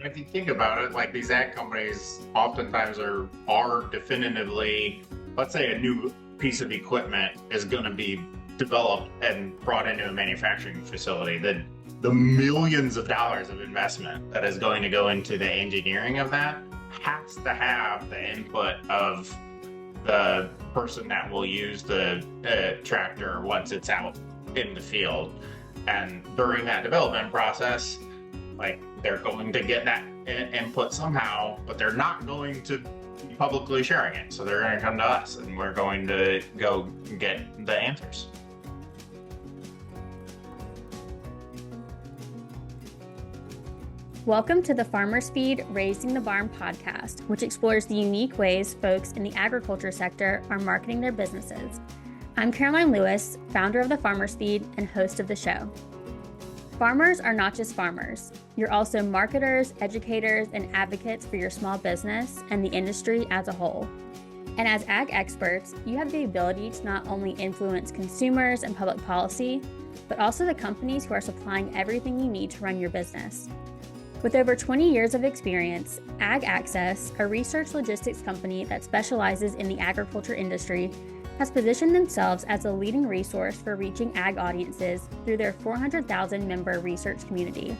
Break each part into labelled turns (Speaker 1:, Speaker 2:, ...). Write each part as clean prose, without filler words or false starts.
Speaker 1: And if you think about it, like these ag companies oftentimes are definitively, let's say a new piece of equipment is going to be developed and brought into a manufacturing facility. The millions of dollars of investment that is going to go into the engineering of that has to have the input of the person that will use the tractor once it's out in the field. And during that development process, like they're going to get that input somehow, but they're not going to be publicly sharing it. So they're going to come to us and we're going to go get the answers.
Speaker 2: Welcome to the Farmer's Feed Raising the Barn podcast, which explores the unique ways folks in the agriculture sector are marketing their businesses. I'm Caroline Lewis, founder of the Farmer's Feed and host of the show. Farmers are not just farmers. You're also marketers, educators, and advocates for your small business and the industry as a whole. And as ag experts, you have the ability to not only influence consumers and public policy, but also the companies who are supplying everything you need to run your business. With over 20 years of experience, Ag Access, a research logistics company that specializes in the agriculture industry, has positioned themselves as a leading resource for reaching ag audiences through their 400,000 member research community.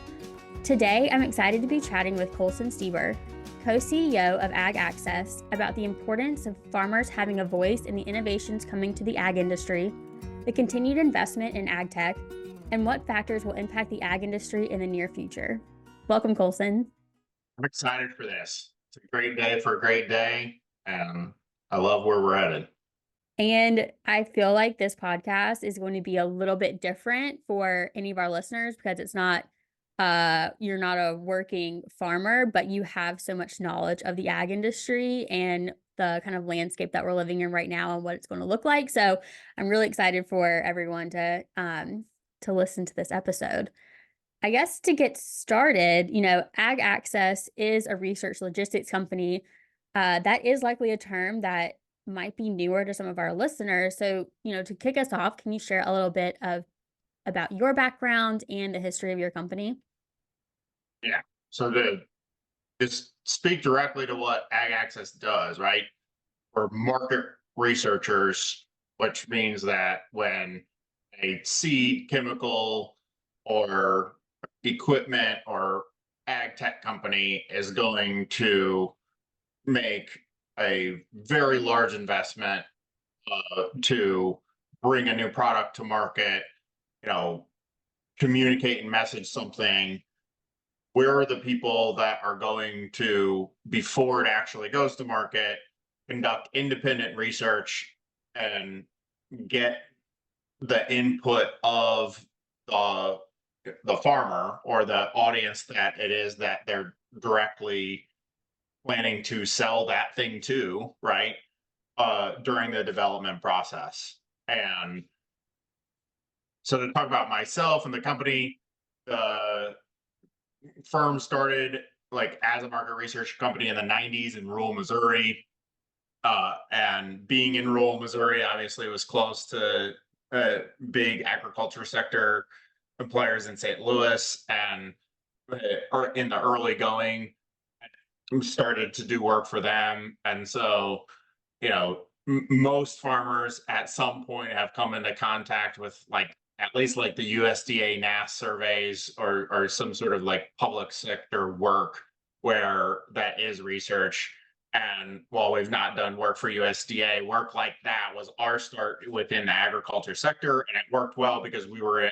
Speaker 2: Today, I'm excited to be chatting with Colson Steber, co-CEO of Ag Access, about the importance of farmers having a voice in the innovations coming to the ag industry, the continued investment in ag tech, and what factors will impact the ag industry in the near future. Welcome, Colson.
Speaker 1: I'm excited for this. It's a great day for a great day, and I love where we're headed.
Speaker 2: And I feel like this podcast is going to be a little bit different for any of our listeners because it's not, you're not a working farmer, but you have so much knowledge of the ag industry and the kind of landscape that we're living in right now and what it's going to look like. So I'm really excited for everyone to listen to this episode. I guess to get started, Ag Access is a research logistics company. That is likely a term that might be newer to some of our listeners. So, to kick us off, can you share a little bit about your background and the history of your company?
Speaker 1: Yeah. So to just speak directly to what Ag Access does, right? We're market researchers, which means that when a seed, chemical, or equipment or ag tech company is going to make a very large investment to bring a new product to market, communicate and message something. Where are the people that are going to, before it actually goes to market, conduct independent research and get the input of the farmer or the audience that it is that they're directly planning to sell that thing to, right? During the development process. And so to talk about myself and the company, the firm started like as a market research company in the 90s in rural Missouri. And being in rural Missouri, obviously it was close to big agriculture sector employers in St. Louis, and in the early going, started to do work for them. And so, most farmers at some point have come into contact with at least like the USDA NASS surveys or some sort of like public sector work where that is research. And while we've not done work for USDA, work like that was our start within the agriculture sector. And it worked well because we were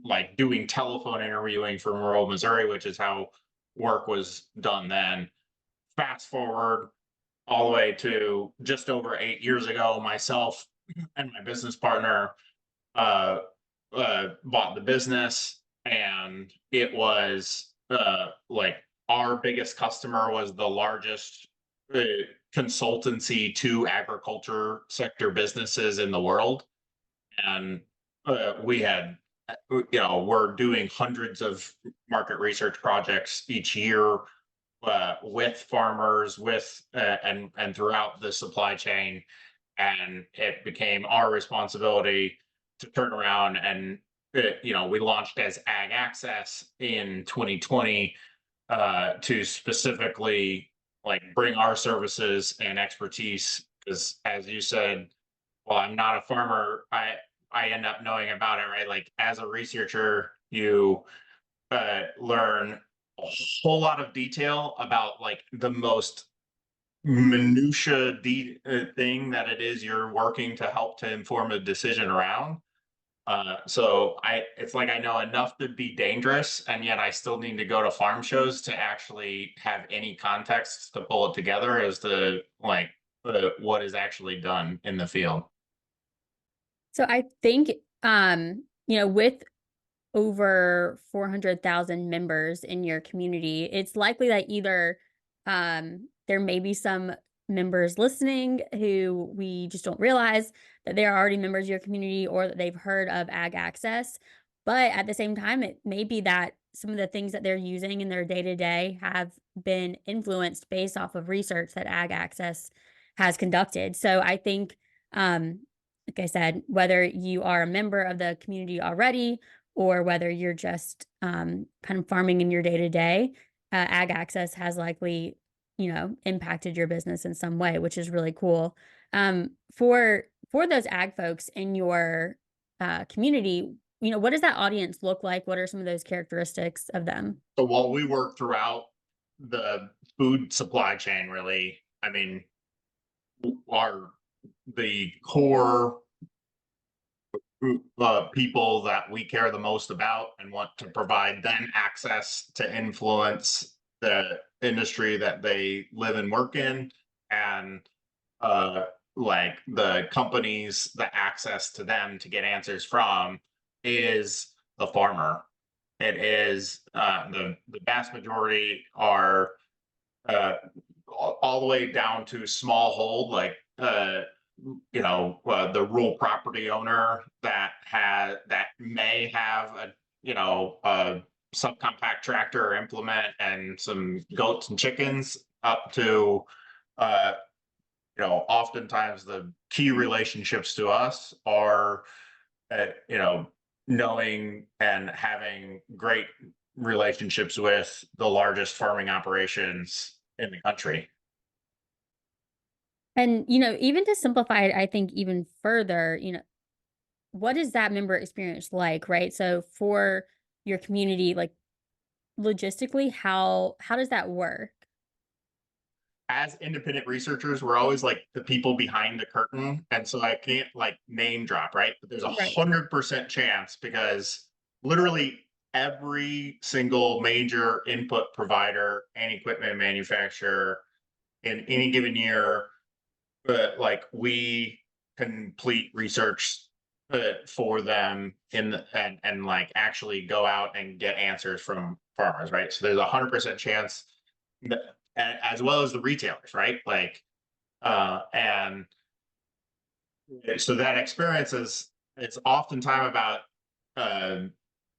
Speaker 1: like doing telephone interviewing from rural Missouri, which is how work was done then. Fast forward all the way to just over 8 years ago, myself and my business partner bought the business, and it was like our biggest customer was the largest consultancy to agriculture sector businesses in the world. And we had we're doing hundreds of market research projects each year with farmers, and throughout the supply chain, and it became our responsibility to turn around and we launched as Ag Access in 2020 to specifically like bring our services and expertise. Because as you said, well, I'm not a farmer. I end up knowing about it, right? Like as a researcher, you learn a whole lot of detail about like the most thing that it is you're working to help to inform a decision around. It's like I know enough to be dangerous, and yet I still need to go to farm shows to actually have any context to pull it together as to like what is actually done in the field.
Speaker 2: So I think, with over 400,000 members in your community, it's likely that either there may be some members listening who we just don't realize that they are already members of your community or that they've heard of Ag Access. But at the same time, it may be that some of the things that they're using in their day to day have been influenced based off of research that Ag Access has conducted. So I think, like I said, whether you are a member of the community already or whether you're just kind of farming in your day to day, Ag Access has likely, impacted your business in some way, which is really cool. For those ag folks in your community, what does that audience look like? What are some of those characteristics of them?
Speaker 1: So while we work throughout the food supply chain, really, I mean, are the core people that we care the most about and want to provide them access to influence the industry that they live and work in, and uh like the companies, the access to them to get answers from is the farmer. It is the vast majority are uh all the way down to smallhold, like the rural property owner that may have a a subcompact tractor or implement and some goats and chickens, up to uh oftentimes the key relationships to us are knowing and having great relationships with the largest farming operations in the country.
Speaker 2: And, even to simplify it, I think even further, what is that member experience like, right? So for your community, like logistically, how does that work?
Speaker 1: As independent researchers, we're always like the people behind the curtain. And so I can't like name drop, right? But there's a
Speaker 2: Right.
Speaker 1: 100% chance, because literally every single major input provider and equipment manufacturer in any given year, like we complete research for them and like actually go out and get answers from farmers, right? So there's a 100% chance that, as well as the retailers, right? Like, and so that experience is, it's oftentimes about um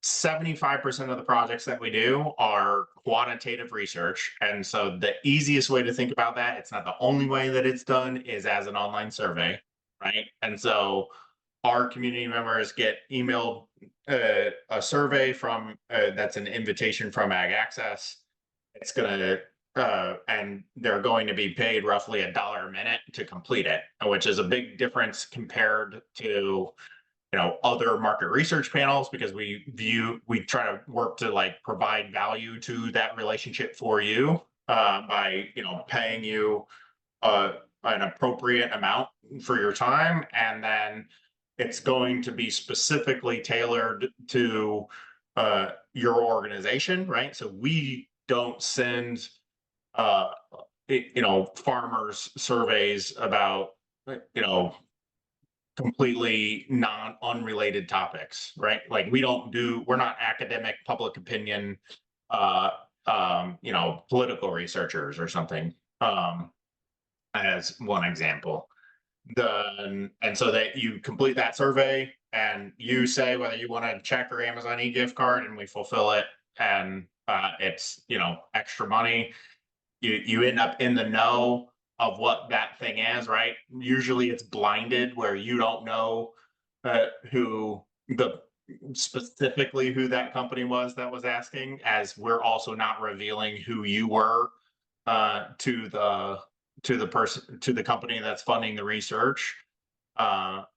Speaker 1: 75% of the projects that we do are quantitative research. And so the easiest way to think about that, it's not the only way that it's done, is as an online survey, right? And so our community members get emailed a survey from that's an invitation from Ag Access. It's gonna and they're going to be paid roughly $1 a minute to complete it, which is a big difference compared to other market research panels, because we try to work to like provide value to that relationship for you by paying you an appropriate amount for your time, and then it's going to be specifically tailored to your organization, right? So we don't send farmers surveys about you know completely non unrelated topics, right? Like we're not academic public opinion, uh, political researchers or something, as one example. And so that you complete that survey and you say whether you want a check or Amazon e-gift card, and we fulfill it, and it's extra money. You end up in the know of what that thing is, right? Usually it's blinded, where you don't know who the specifically who that company was that was asking, as we're also not revealing who you were to the person, to the company that's funding the research. But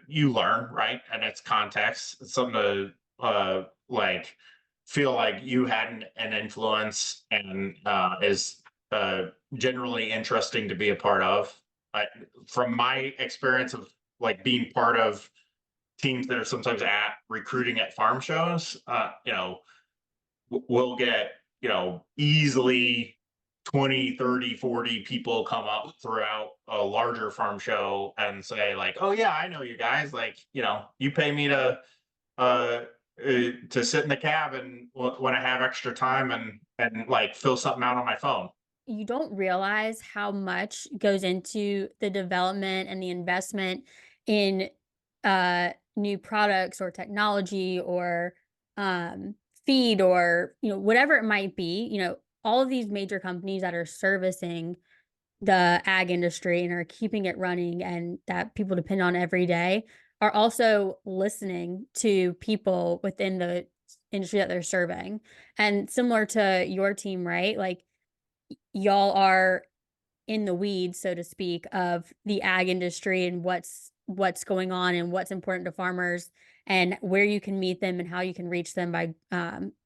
Speaker 1: you learn, right? And it's context. It's something to like feel like you had an influence, and is generally interesting to be a part of. I, from my experience of like being part of teams that are sometimes at recruiting at farm shows, we'll get, easily 20, 30, 40 people come up throughout a larger farm show and say like, oh yeah, I know you guys, like, you pay me to sit in the cab and when I have extra time and like fill something out on my phone.
Speaker 2: You don't realize how much goes into the development and the investment in new products or technology or feed or whatever it might be. All of these major companies that are servicing the ag industry and are keeping it running and that people depend on every day are also listening to people within the industry that they're serving. And similar to your team, right? Like y'all are in the weeds, so to speak, of the ag industry and what's going on and what's important to farmers and where you can meet them and how you can reach them by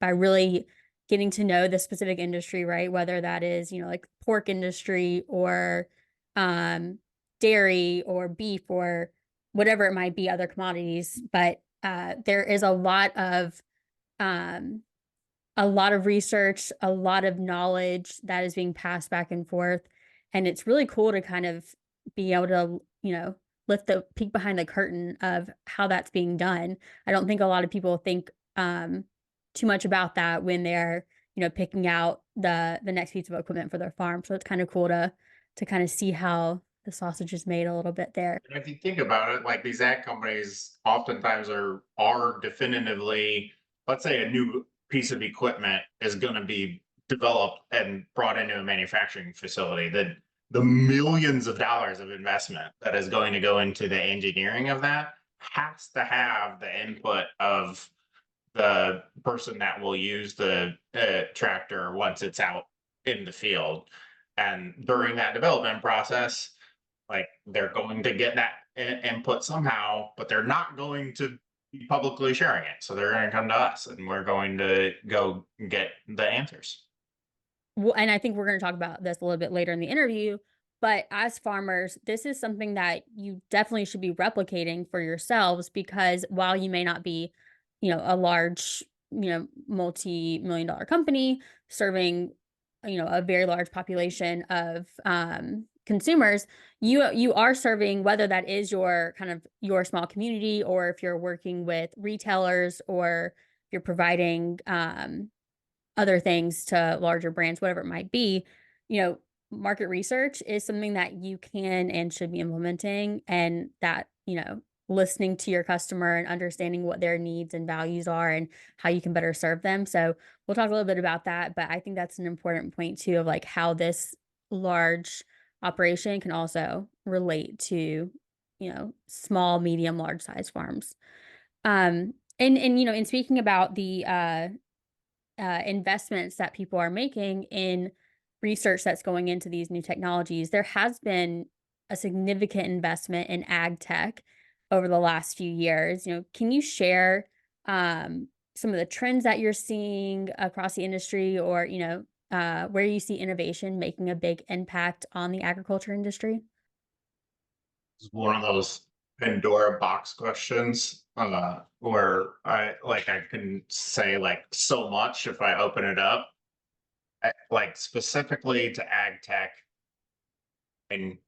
Speaker 2: really getting to know the specific industry, right? Whether that is, like pork industry or um, dairy or beef or whatever it might be, other commodities. But there is um, a lot of research, a lot of knowledge that is being passed back and forth. And it's really cool to kind of be able to, lift the peek behind the curtain of how that's being done. I don't think a lot of people think too much about that when they're, picking out the next piece of equipment for their farm. So it's kind of cool to kind of see how the sausage is made a little bit there.
Speaker 1: And if you think about it, like these ag companies oftentimes are definitively, let's say a new piece of equipment is going to be developed and brought into a manufacturing facility. The millions of dollars of investment that is going to go into the engineering of that has to have the input of the person that will use the tractor once it's out in the field. And during that development process, like they're going to get that input somehow, but they're not going to be publicly sharing it. So they're going to come to us and we're going to go get the answers.
Speaker 2: Well, and I think we're going to talk about this a little bit later in the interview. But as farmers, this is something that you definitely should be replicating for yourselves because while you may not be, a large, multi-million dollar company serving, a very large population of consumers, you are serving, whether that is your kind of your small community or if you're working with retailers or you're providing other things to larger brands, whatever it might be, market research is something that you can and should be implementing, and that, listening to your customer and understanding what their needs and values are and how you can better serve them. So we'll talk a little bit about that, but I think that's an important point too of like how this large operation can also relate to, small, medium, large size farms. And in speaking about the investments that people are making in research that's going into these new technologies, there has been a significant investment in ag tech over the last few years. Can you share some of the trends that you're seeing across the industry or, where you see innovation making a big impact on the agriculture industry?
Speaker 1: It's one of those Pandora box questions where I can say like so much if I open it up. Like specifically to ag tech and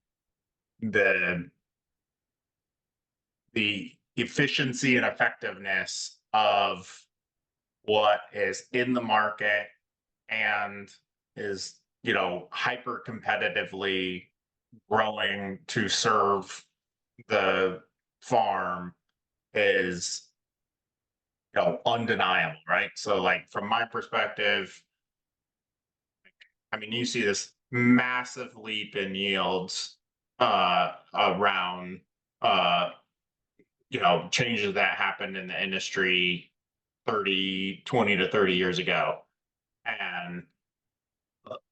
Speaker 1: the the efficiency and effectiveness of what is in the market and is, hyper competitively growing to serve the farm is, undeniable, right? So like from my perspective, I mean, you see this massive leap in yields around uh changes that happened in the industry 20 to 30 years ago. And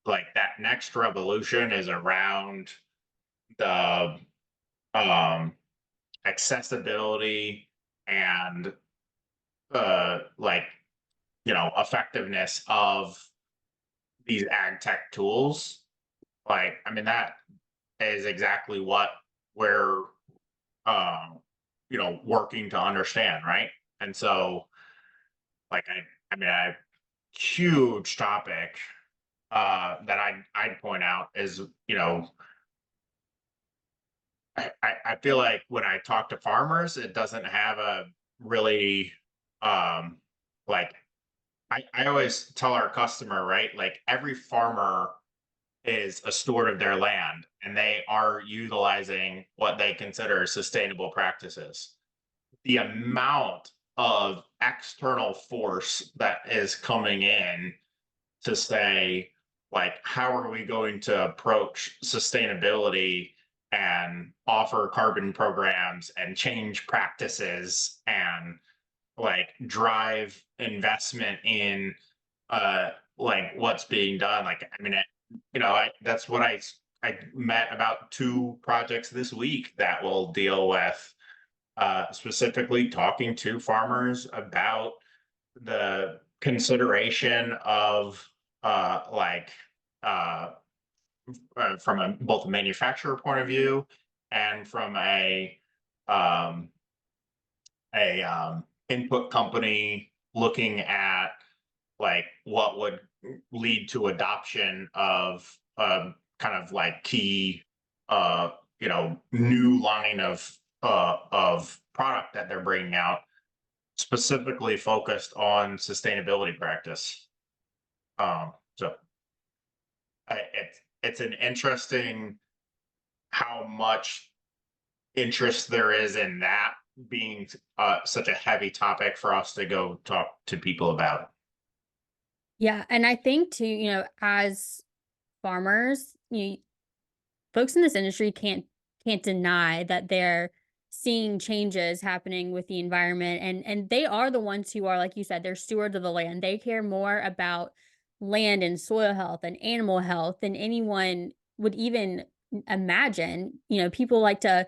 Speaker 1: like that next revolution is around the um accessibility and like effectiveness of these ag tech tools. Like, I mean, that is exactly what we're um working to understand, right? And so, like, I mean, a huge topic that I'd point out is, I feel like when I talk to farmers, it doesn't have a really like I always tell our customer, right? Like every farmer is a steward of their land and they are utilizing what they consider sustainable practices. The amount of external force that is coming in to say, like, how are we going to approach sustainability and offer carbon programs and change practices and like drive investment in like what's being done. Like, I mean, that's what I met about two projects this week that will deal with specifically talking to farmers about the consideration of like uh, from both a manufacturer point of view and from um, a input company looking at like what would lead to adoption of kind of like key new line of product that they're bringing out specifically focused on sustainability practice. So it's an interesting how much interest there is in that being such a heavy topic for us to go talk to people about.
Speaker 2: Yeah, and I think too, as farmers, folks in this industry can't deny that they're seeing changes happening with the environment, and they are the ones who are, like you said, they're stewards of the land. They care more about land and soil health and animal health than anyone would even imagine. People like to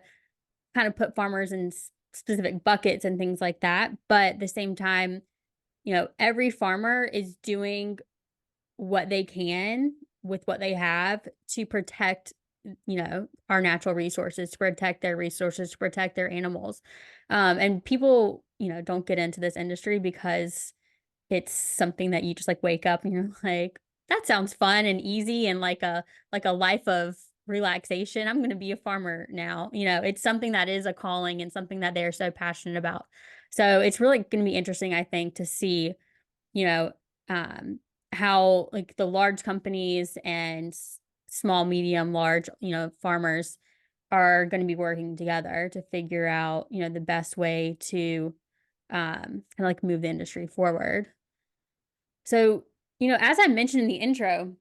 Speaker 2: kind of put farmers in specific buckets and things like that, but at the same time, every farmer is doing what they can with what they have to protect, our natural resources, to protect their resources, to protect their animals. And people, don't get into this industry because it's something that you just like wake up and you're like, that sounds fun and easy and like a life of relaxation. I'm going to be a farmer now. It's something that is a calling and something that they're so passionate about. So it's really going to be interesting, I think, to see, you know, um, how like the large companies and small, medium, large, farmers are going to be working together to figure out, the best way to kind of like move the industry forward. So, as I mentioned in the intro,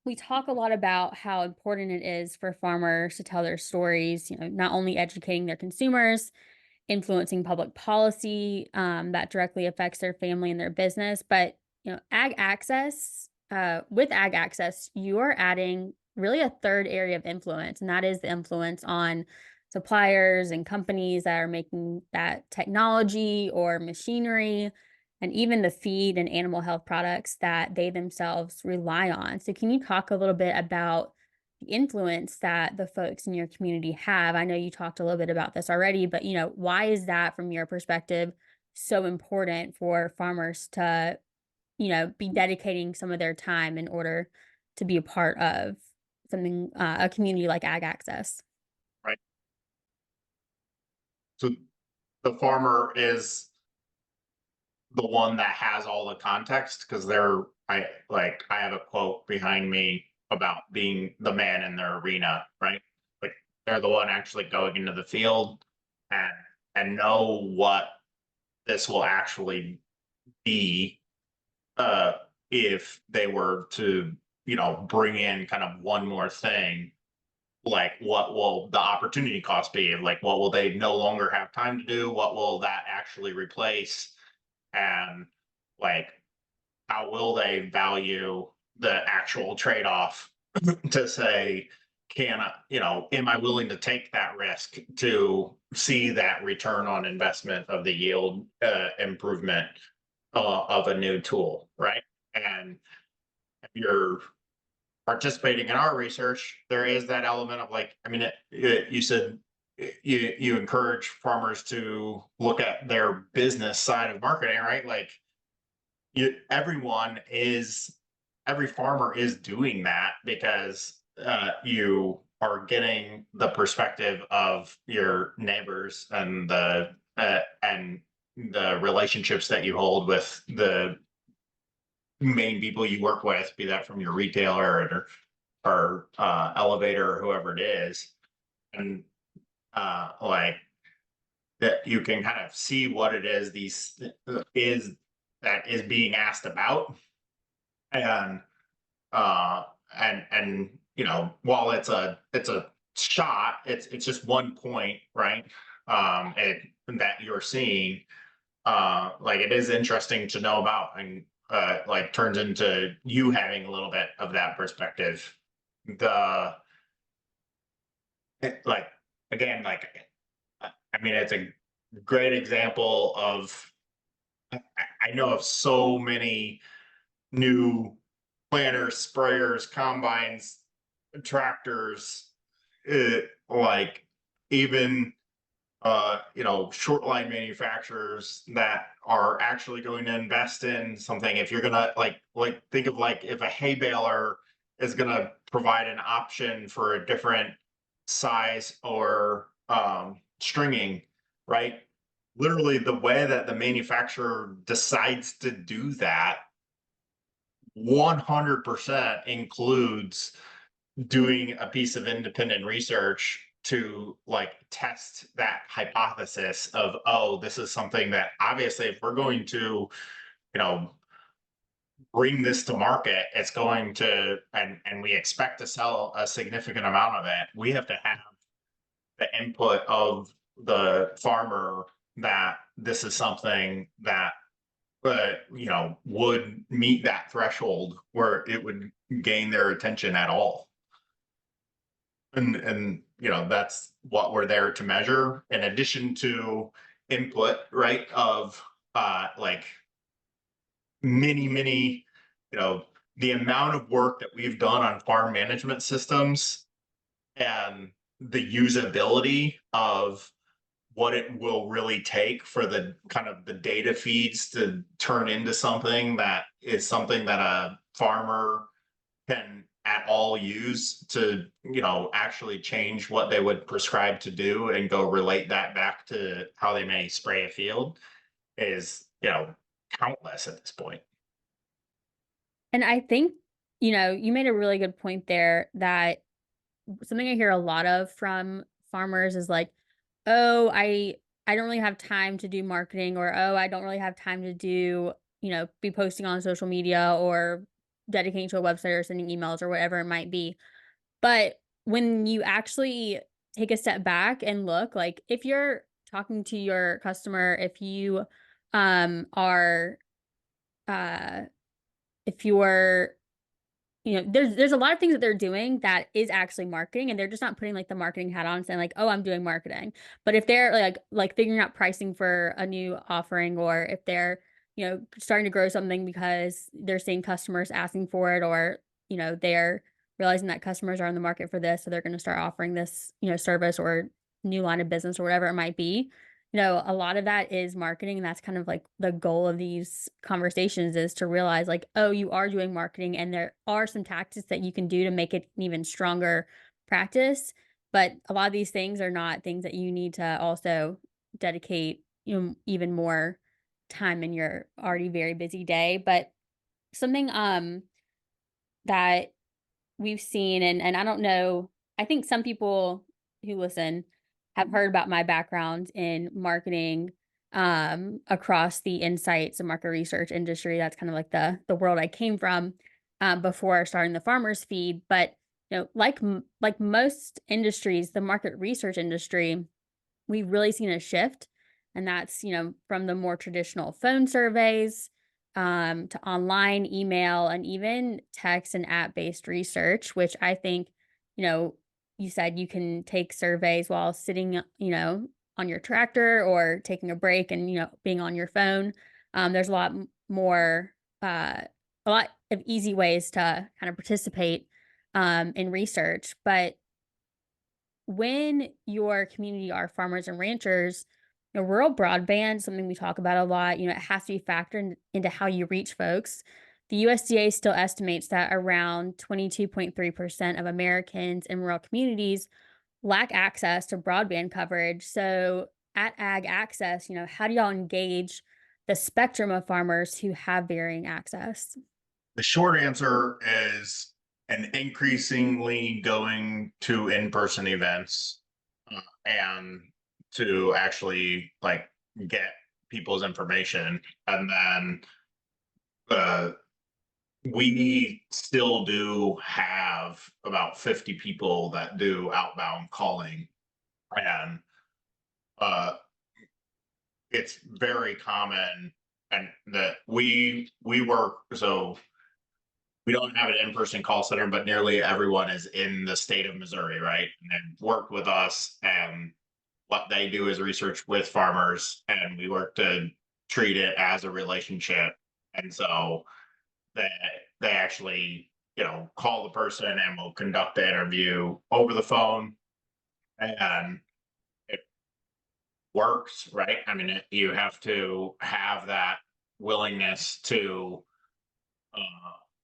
Speaker 2: we talk a lot about how important it is for farmers to tell their stories, not only educating their consumers, influencing public policy that directly affects their family and their business. But with ag access, you are adding really a third area of influence, and that is the influence on suppliers and companies that are making that technology or machinery, and even the feed and animal health products that they themselves rely on. So, can you talk a little bit about the influence that the folks in your community have? I know you talked a little bit about this already, but why is that from your perspective so important for farmers to, be dedicating some of their time in order to be a part of something, a community like Ag Access?
Speaker 1: Right. So the farmer is the one that has all the context because I have a quote behind me about being the man in their arena, right? Like they're the one actually going into the field and know what this will actually be uh if they were to bring in kind of one more thing like what will the opportunity cost be? Like what will they no longer have time to do? What will that actually replace? And like how will they value the actual trade-off to say, can I, am I willing to take that risk to see that return on investment of the yield improvement of a new tool, right? And if you're participating in our research, there is that element of like, I mean, you said you encourage farmers to look at their business side of marketing, right? Like everyone is every farmer is doing that because you are getting the perspective of your neighbors and the relationships that you hold with the main people you work with, be that from your retailer or elevator or whoever it is, and like that you can kind of see what it is these is that is being asked about, and uh and while it's a shot, it's just one point, right? And that you're seeing, like it is interesting to know about, and like turns into you having a little bit of that perspective. The like again, like I mean, it's a great example of I know of so many new planters, sprayers, combines, tractors, like even short line manufacturers that are actually going to invest in something. If you're gonna like think of like if a hay baler is gonna provide an option for a different size or stringing, right? Literally the way that the manufacturer decides to do that 100% includes doing a piece of independent research to like test that hypothesis of, oh, this is something that obviously if we're going to you know bring this to market, it's going to and we expect to sell a significant amount of it, we have to have the input of the farmer that this is something that would meet that threshold where it would gain their attention at all. And that's what we're there to measure, in addition to input, right? Of like many, the amount of work that we've done on farm management systems and the usability of what it will really take for the kind of the data feeds to turn into something that is something that a farmer can at all use to actually change what they would prescribe to do and go relate that back to how they may spray a field is countless at this point.
Speaker 2: And I think, you made a really good point there that something I hear a lot of from farmers is like, oh, I don't really have time to do marketing, or oh, I don't really have time to do, be posting on social media or dedicating to a website or sending emails or whatever it might be. But when you actually take a step back and look, like if you're talking to your customer, if you are if you're there's a lot of things that they're doing that is actually marketing, and they're just not putting like the marketing hat on and saying like, oh, I'm doing marketing. But if they're like figuring out pricing for a new offering, or if they're starting to grow something because they're seeing customers asking for it, or they're realizing that customers are in the market for this, so they're going to start offering this service or new line of business or whatever it might be. A lot of that is marketing, and that's kind of like the goal of these conversations, is to realize like, oh, you are doing marketing, and there are some tactics that you can do to make it an even stronger practice. But a lot of these things are not things that you need to also dedicate, even more time in your already very busy day. But something that we've seen, and I don't know, I think some people who listen have heard about my background in marketing across the insights and market research industry. That's kind of like the world I came from before starting the farmers feed. But like most industries, the market research industry, we've really seen a shift, and that's, from the more traditional phone surveys, to online, email, and even text and app-based research, which I think, you know, you said you can take surveys while sitting, on your tractor or taking a break and, being on your phone. There's a lot more, a lot of easy ways to kind of participate, in research, but when your community are farmers and ranchers, rural broadband, something we talk about a lot, it has to be factored into how you reach folks. The USDA still estimates that around 22.3% of Americans in rural communities lack access to broadband coverage. So at Ag Access, how do y'all engage the spectrum of farmers who have varying access?
Speaker 1: The short answer is an increasingly going to in-person events and to actually like get people's information. And then uh, we still do have about 50 people that do outbound calling. And uh, it's very common and that we work so we don't have an in-person call center, but nearly everyone is in the state of Missouri, right? And they've worked with us, and what they do is research with farmers, and we work to treat it as a relationship. And so they they actually, call the person and will conduct the interview over the phone, and it works, right? I mean, you have to have that willingness uh,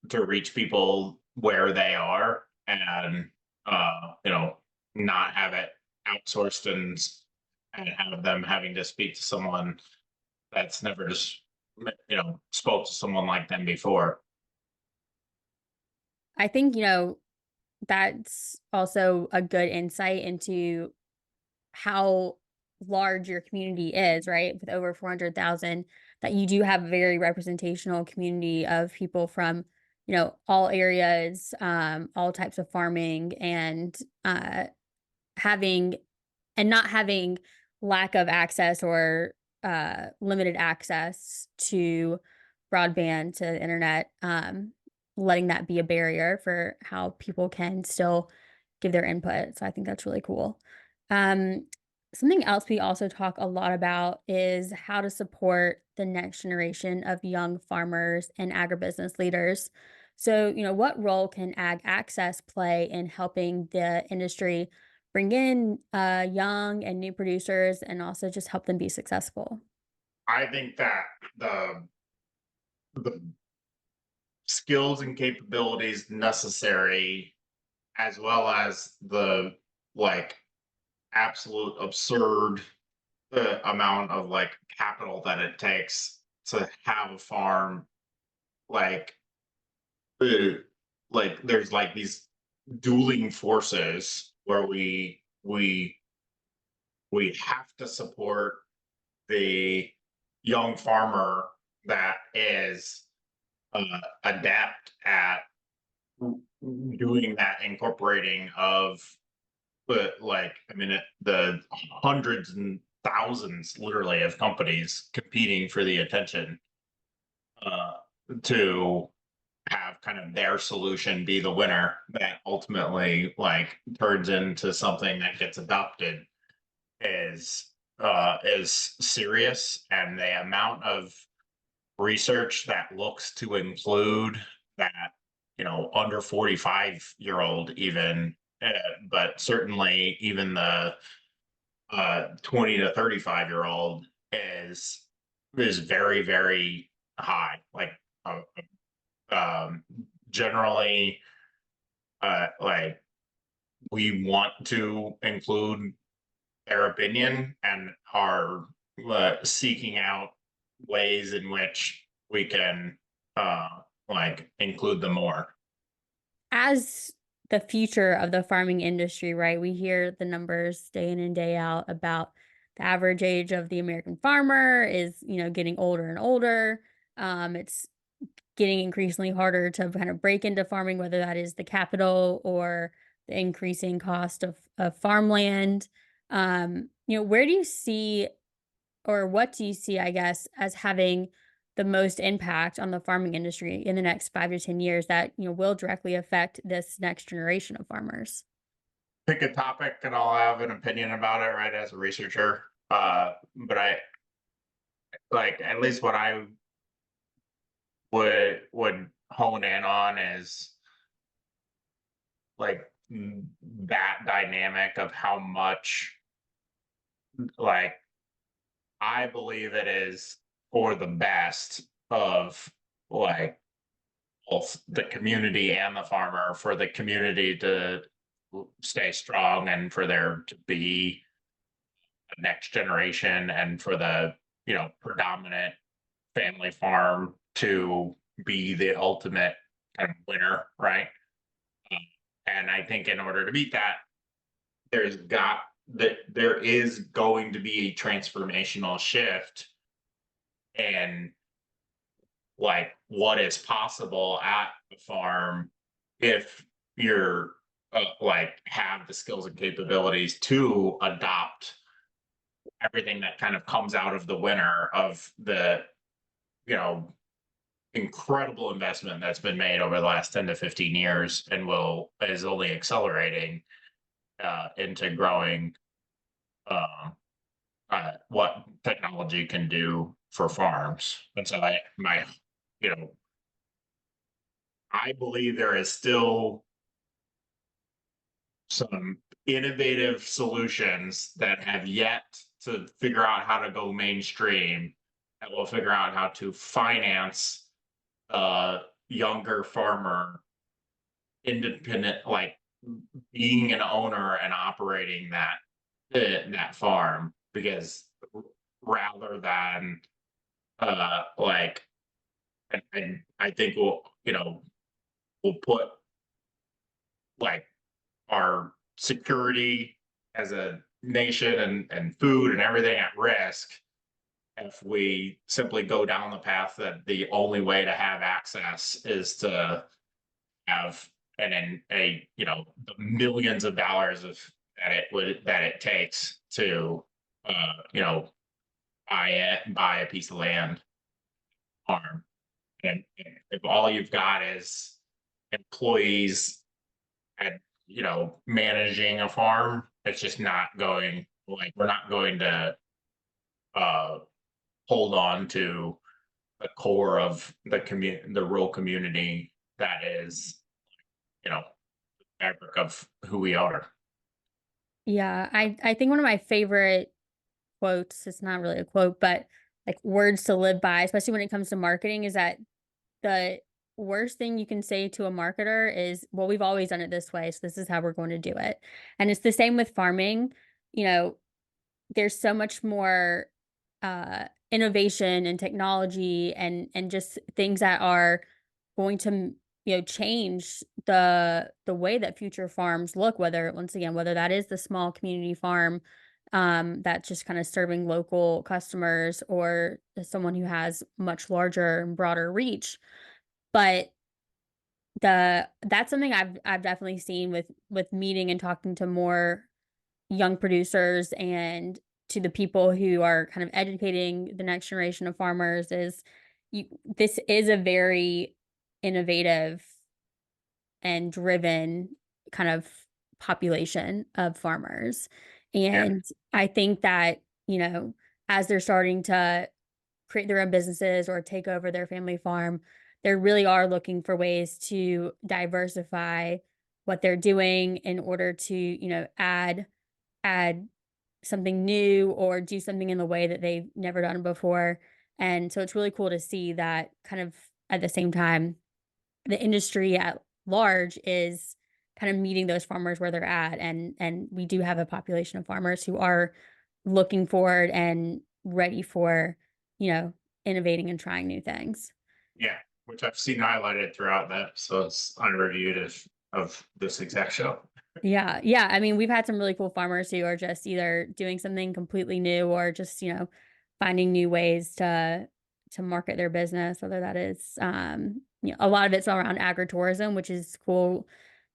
Speaker 1: to reach people where they are and not have it outsourced and have them having to speak to someone that's never just spoke to someone like them before.
Speaker 2: I think, that's also a good insight into how large your community is, right? With over 400,000, that you do have a very representational community of people from, all areas, all types of farming, and having and not having lack of access or limited access to broadband, to the internet, letting that be a barrier for how people can still give their input. So I think that's really cool. Um, Something else we also talk a lot about is how to support the next generation of young farmers and agribusiness leaders. So, what role can Ag Access play in helping the industry bring in young and new producers and also just help them be successful?
Speaker 1: I think that the skills and capabilities necessary, as well as the like absolute absurd amount of like capital that it takes to have a farm, like uh, there's like these dueling forces where we have to support the young farmer that is adept at doing that incorporating of I mean the hundreds and thousands literally of companies competing for the attention uh, to have kind of their solution be the winner that ultimately like turns into something that gets adopted is serious, and the amount of research that looks to include that under 45-year-old even but certainly even the 20 to 35-year-old is very very high, like uh, um generally like we want to include their opinion and are seeking out ways in which we can uh include them more.
Speaker 2: As the future of the farming industry, right? We hear the numbers day in and day out about the average age of the American farmer is, getting older and older. It's getting increasingly harder to kind of break into farming, whether that is the capital or the increasing cost of farmland. Where do you see, or what do you see, I guess, as having the most impact on the farming industry in the next 5 to 10 years that, will directly affect this next generation of farmers?
Speaker 1: Pick a topic and I'll have an opinion about it, right, as a researcher. But I like at least what I would hone in on is like that dynamic of how much like I believe it is for the best of like both the community and the farmer, for the community to stay strong and for there to be a next generation, and for the predominant family farm to be the ultimate kind of winner, right? Um, and I think in order to beat that, there is going to be a transformational shift in like what is possible at the farm if you're like have the skills and capabilities to adopt everything that kind of comes out of the winter of the you know incredible investment that's been made over the last 10 to 15 years and will is only accelerating into growing uh, what technology can do for farms. And so you know I believe there is still some innovative solutions that have yet to figure out how to go mainstream, that will figure out how to finance a younger farmer independent, like being an owner and operating that farm, because rather than like and I think we'll put like our security as a nation and food and everything at risk if we simply go down the path that the only way to have access is to have the millions of dollars of that it takes to buy a piece of land farm. And if all you've got is employees at managing a farm, it's just not going, like we're not going to uh hold on to the core of the rural community that is fabric of who we are.
Speaker 2: Yeah, I think one of my favorite quotes, it's not really a quote, but like words to live by, especially when it comes to marketing, is that the worst thing you can say to a marketer is, well, we've always done it this way, so this is how we're going to do it. And it's the same with farming. You know, there's so much more innovation and technology and just things that are going to change the way that future farms look, whether once again whether that is the small community farm that's just kind of serving local customers, or someone who has much larger and broader reach. But the that's something I've definitely seen with meeting and talking to more young producers and to the people who are kind of educating the next generation of farmers is this is a very innovative and driven kind of population of farmers.
Speaker 1: Yeah,
Speaker 2: And I think that, as they're starting to create their own businesses or take over their family farm, they really are looking for ways to diversify what they're doing in order to, add something new or do something in the way that they've never done before. And so it's really cool to see that kind of at the same time, the industry at large is kind of meeting those farmers where they're at. And we do have a population of farmers who are looking forward and ready for, innovating and trying new things.
Speaker 1: yeah, which I've seen highlighted throughout that, so it's unreviewed of this exact show.
Speaker 2: Yeah, yeah. I mean, we've had some really cool farmers who are just either doing something completely new or just, finding new ways to market their business, whether that is, a lot of it's around agritourism, which is cool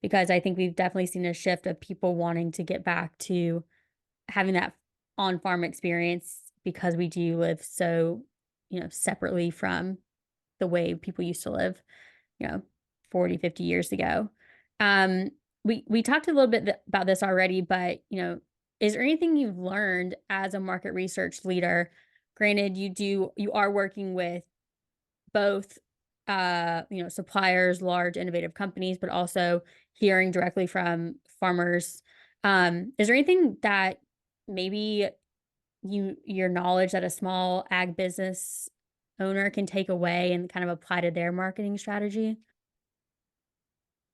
Speaker 2: because I think we've definitely seen a shift of people wanting to get back to having that on farm experience because we do live so, separately from the way people used to live, you know, 40, 50 years ago. Um, we talked a little bit about this already, but, is there anything you've learned as a market research leader? Granted, you are working with both, suppliers, large innovative companies, but also hearing directly from farmers. Is there anything that maybe your knowledge that a small ag business owner can take away and kind of apply to their marketing strategy?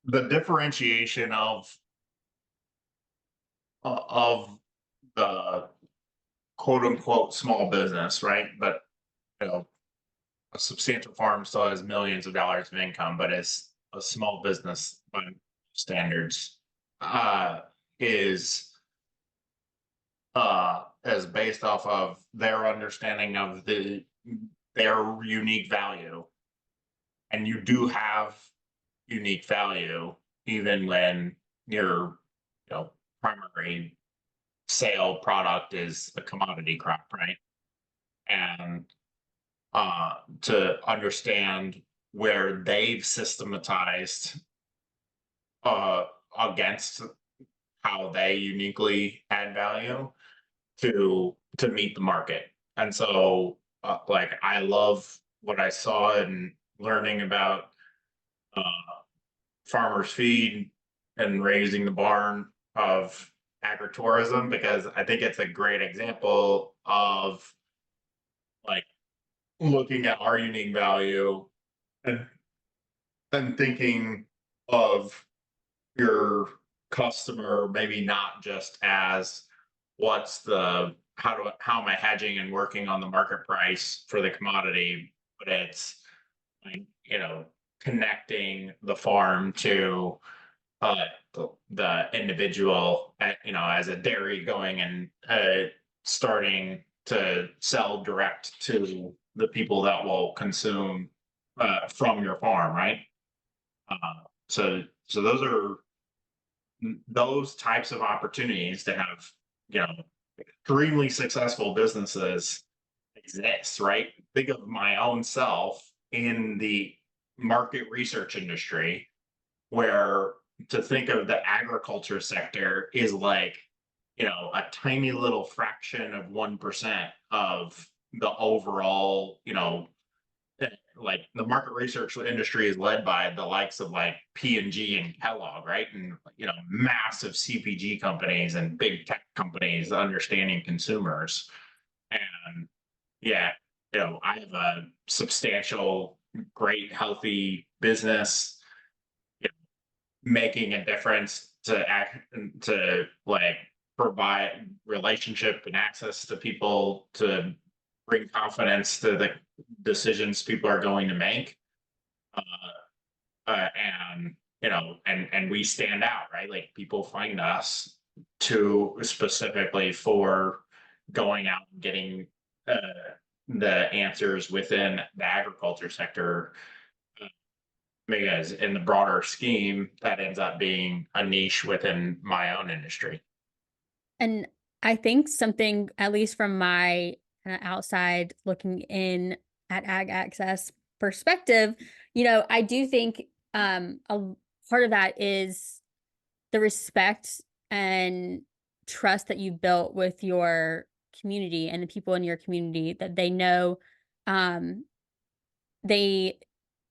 Speaker 1: The differentiation of the quote unquote small business, right? But you know, a substantial farm still has millions of dollars of income, but it's a small business by standards. Uh, is is based off of their understanding of their unique value, and you do have unique value even when your primary sale product is a commodity crop, right? And to understand where they've systematized uh, against how they uniquely add value to meet the market. And so, like, I love what I saw in learning about uh, farmers feed and raising the barn of agritourism, because I think it's a great example of like looking at our unique value and then thinking of your customer maybe not just as what's the how am I hedging and working on the market price for the commodity, but it's like, connecting the farm to the individual, as a dairy going and starting to sell direct to the people that will consume from your farm, right? So those are those types of opportunities to have, extremely successful businesses exist, right? Think of my own self in the market research industry, where to think of the agriculture sector is like, a tiny little fraction of 1% of the overall, like the market research industry is led by the likes of like P&G and Kellogg, right? And massive CPG companies and big tech companies understanding consumers. And yeah, I have a substantial, great, healthy business, making a difference to act to like provide relationship and access to people, to bring confidence to the decisions people are going to make. uh, and and we stand out, right? Like people find us to specifically for going out and getting uh, the answers within the agriculture sector, because in the broader scheme that ends up being a niche within my own industry.
Speaker 2: And I think something, at least from my kind of outside looking in at ag access perspective, I do think a part of that is the respect and trust that you built with your community and the people in your community, that they know, um, they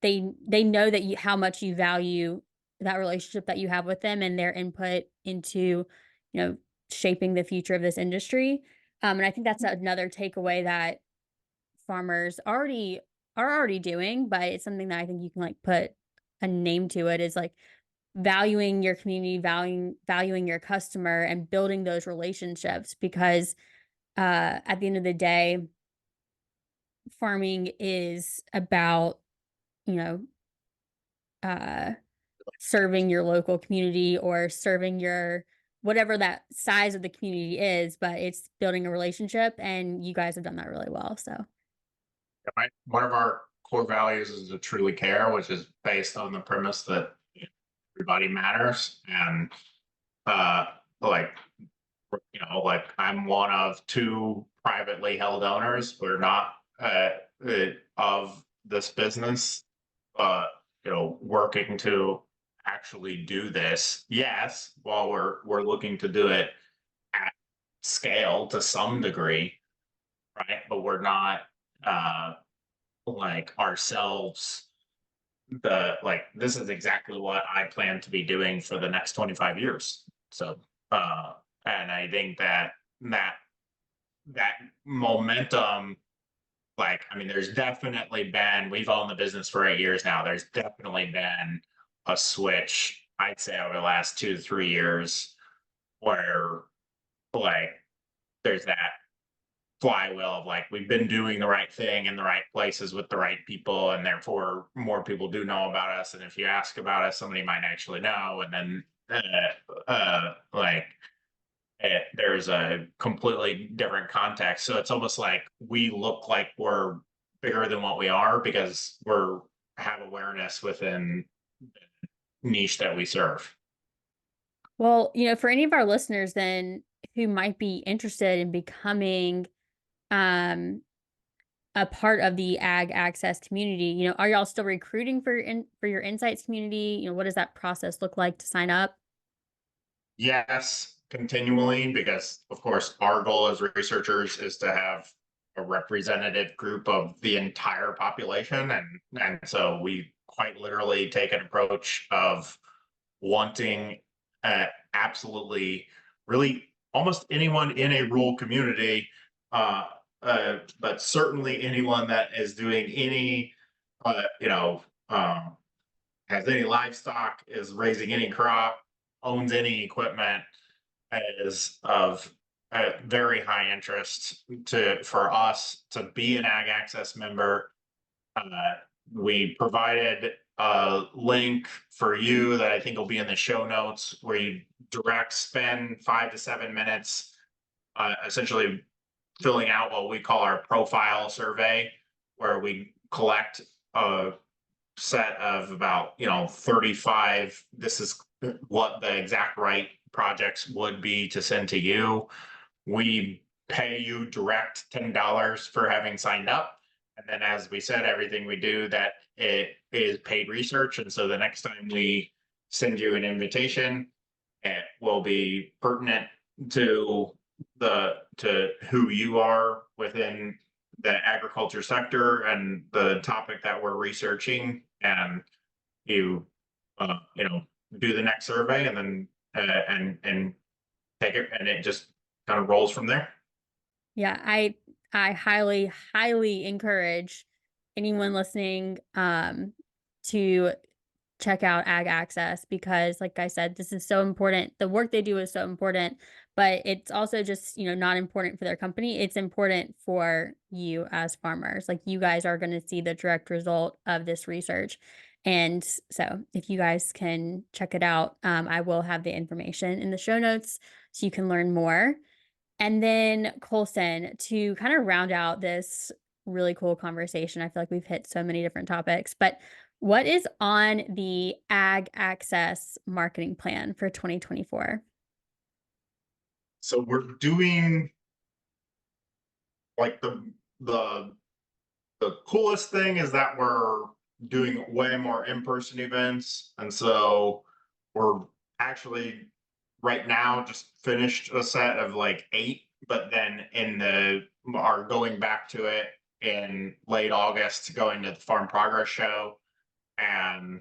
Speaker 2: they know that how much you value that relationship that you have with them and their input into, you know, shaping the future of this industry. And I think that's another takeaway that farmers are already doing, but it's something that I think you can like put a name to it, is like valuing your community, valuing your customer and building those relationships, because at the end of the day, farming is about, you know, uh serving your local community or serving your whatever that size of the community is, but it's building a relationship, and you guys have done that really well. So
Speaker 1: One of our core values is to truly care, which is based on the premise that everybody matters. And uh, like, like I'm one of two privately held owners. We're not of this business, but working to actually do this. Yes, while we're looking to do it at scale to some degree, right? But we're not uh like ourselves this is exactly what I plan to be doing for the next 25 years. So uh and I think that that momentum, like, I mean, there's definitely been, we've owned the business for 8 years now. There's definitely been a switch, I'd say, over the last 2 to 3 years where like there's that flywheel of like we've been doing the right thing in the right places with the right people, and therefore more people do know about us, and if you ask about us somebody might actually know, and then there's a completely different context, so it's almost like we look like we're bigger than what we are because we're have awareness within the niche that we serve.
Speaker 2: Well, for any of our listeners then who might be interested in becoming um a part of the ag access community, are y'all still recruiting for your insights community? What does that process look like to sign up?
Speaker 1: Yes, continually, because of course our goal as researchers is to have a representative group of the entire population, and so we quite literally take an approach of wanting absolutely really almost anyone in a rural community, uh, but certainly anyone that is doing any uh, you know um, has any livestock, is raising any crop, owns any equipment, is of very high interest to for us to be an ag access member. uh, we provided a link for you that I think will be in the show notes, where you spend 5 to 7 minutes essentially filling out what we call our profile survey, where we collect a set of about 35, this is what the exact right projects would be to send to you. We pay you direct $10 for having signed up, and then, as we said, everything we do that it is paid research, and so the next time we send you an invitation, it will be pertinent to to who you are within the agriculture sector and the topic that we're researching, and you you know do the next survey, and then and take it, and it just kind of rolls from there.
Speaker 2: Yeah, I highly, highly encourage anyone listening to check out Ag Access because like I said, this is so important. The work they do is so important, but it's also just, not important for their company. It's important for you as farmers. Like you guys are going to see the direct result of this research. And so if you guys can check it out, I will have the information in the show notes so you can learn more. And then Colson, to kind of round out this really cool conversation, I feel like we've hit so many different topics, but what is on the Ag Access marketing plan for 2024?
Speaker 1: So we're doing like the the coolest thing is that we're doing way more in-person events, and so we're actually right now just finished a set of like 8, but then in the are going back to it in late August, going to the Farm Progress Show, and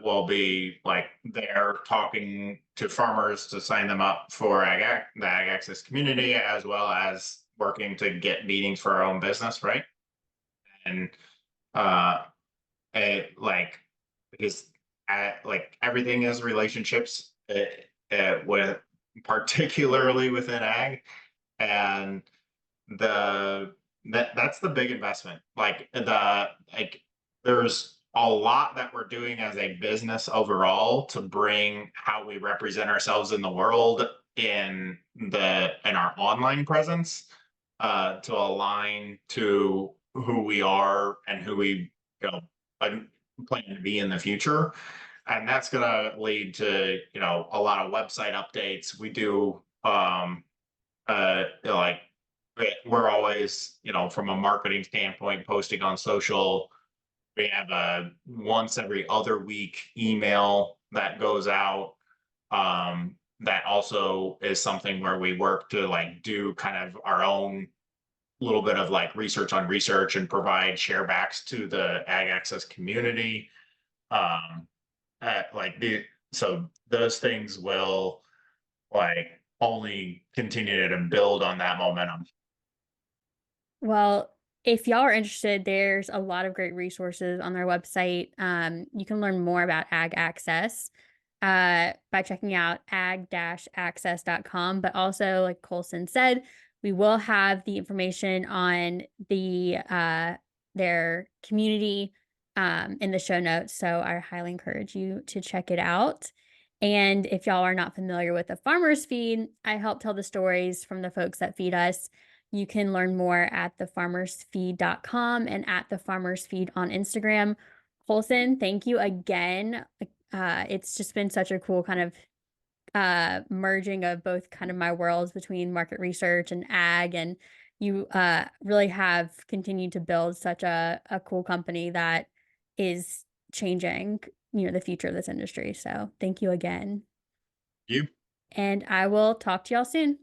Speaker 1: we'll be like there talking to farmers to sign them up for the ag access community, as well as working to get meetings for our own business, right? And uh like, because like everything is relationships, with particularly within ag, and that's the big investment. Like there's a lot that we're doing as a business overall to bring how we represent ourselves in the world in our online presence, to align to who we are and who we, plan to be in the future. And that's going to lead to, a lot of website updates. We do, like, we're always, from a marketing standpoint, posting on social. We have a once every other week email that goes out. That also is something where we work to like do kind of our own little bit of like research on research and provide sharebacks to the ag access community. Um, like so those things will like only continue to build on that momentum.
Speaker 2: Well, if y'all are interested, there's a lot of great resources on their website. You can learn more about ag access by checking out ag-access.com. But also, like Colson said, we will have the information on their community in the show notes. So I highly encourage you to check it out. And if y'all are not familiar with the Farmer's Feed, I help tell the stories from the folks that feed us. You can learn more at thefarmersfeed.com and at thefarmersfeed on Instagram. Colson, thank you again. It's just been such a cool kind of merging of both kind of my worlds between market research and ag. And you really have continued to build such a cool company that is changing, the future of this industry. So thank you again.
Speaker 1: You.
Speaker 2: And I will talk to y'all soon.